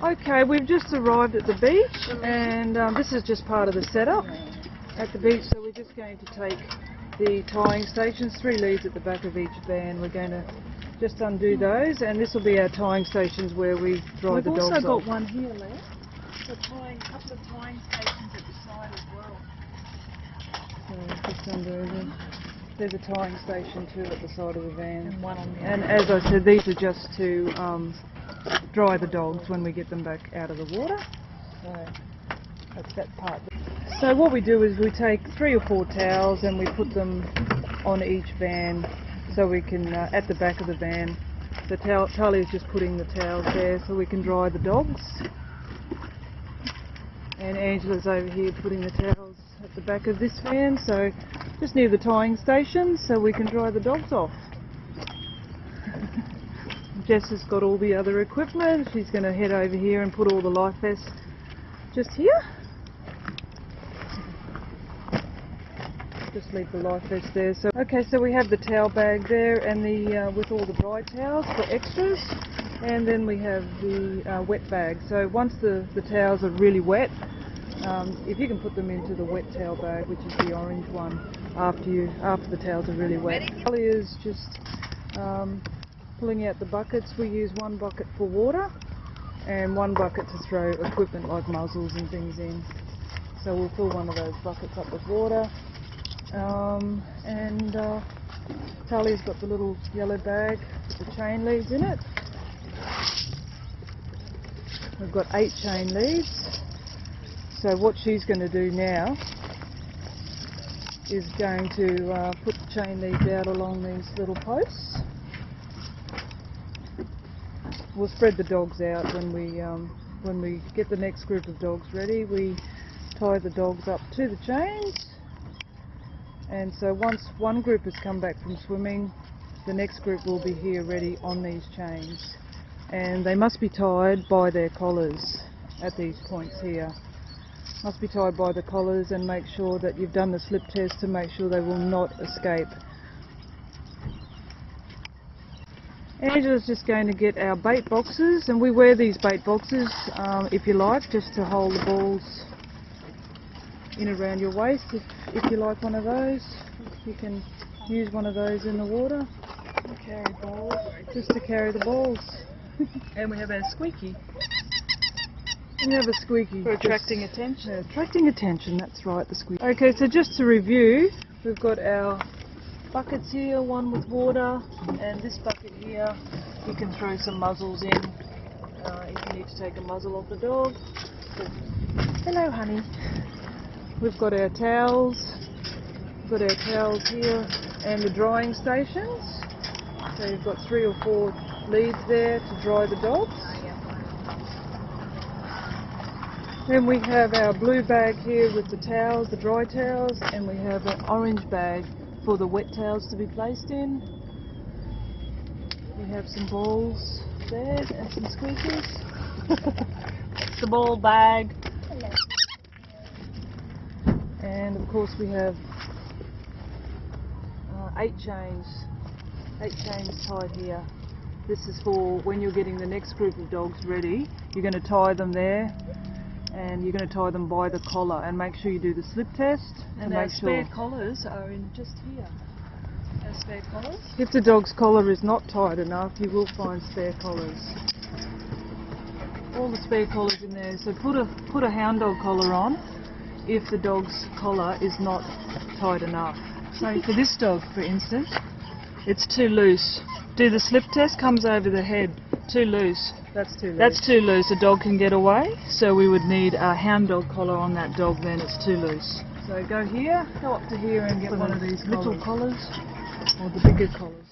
Okay, we've just arrived at the beach, and this is just part of the setup at the beach. So we're just going to take the tying stations, 3 leads at the back of each van. We're going to just undo those, and this will be our tying stations where we dry the dogs off. We've also got one here, Leah. A couple of tying stations at the side as well. So just undo them. There's a tying station too at the side of the van. And one on the And as I said, these are just to dry the dogs when we get them back out of the water. So that's that part. So what we do is we take 3 or 4 towels and we put them on each van so we can, at the back of the van. So Talia is just putting the towels there so we can dry the dogs. And Angela's over here putting the towels at the back of this van, so just near the tying station so we can dry the dogs off. Jess has got all the other equipment. She's going to head over here and put all the life vests just here. Just leave the life vest there. So okay, so we have the towel bag there and the with all the dry towels for extras, and then we have the wet bag. So once the towels are really wet, if you can put them into the wet towel bag, which is the orange one, after the towels are really wet. Talia's just pulling out the buckets. We use 1 bucket for water and 1 bucket to throw equipment like muzzles and things in. So we'll fill one of those buckets up with water. Talia's got the little yellow bag with the chain leads in it. We've got 8 chain leads. So what she's going to do now is going to put the chain leads out along these little posts. We'll spread the dogs out when we get the next group of dogs ready. We tie the dogs up to the chains, and so once one group has come back from swimming, the next group will be here ready on these chains, and they must be tied by their collars at these points here. Must be tied by the collars, and make sure that you've done the slip test to make sure they will not escape. Angela's just going to get our bait boxes, and we wear these bait boxes if you like, just to hold the balls in around your waist. If you like one of those, you can use one of those in the water. carry balls. Just to carry the balls. And we have our squeaky. We have a squeaky. For attracting attention. Yeah, attracting attention, that's right, the squeaky. Okay, so just to review, we've got our buckets here, one with water, and this bucket here, you can throw some muzzles in if you need to take a muzzle off the dog. Hello, honey. We've got our towels. We've got our towels here, and the drying stations. So you've got 3 or 4 leads there to dry the dogs. Then we have our blue bag here with the towels, the dry towels, and we have an orange bag for the wet towels to be placed in. We have some balls there and some squeakies. It's the ball bag. And of course we have 8 chains. 8 chains tied here. This is for when you're getting the next group of dogs ready. You're going to tie them there, and you're going to tie them by the collar, and make sure you do the slip test. And our spare collars are in just here. Our spare collars. If the dog's collar is not tight enough, you will find spare collars. All the spare collars in there. So put a Houndog collar on if the dog's collar is not tight enough. So for this dog, for instance, it's too loose. Do the slip test, comes over the head. Too loose. That's too loose. That's too loose. A dog can get away. So we would need a Houndog collar on that dog then. It's too loose. So go up to here and get one of these little collars, or the bigger collars.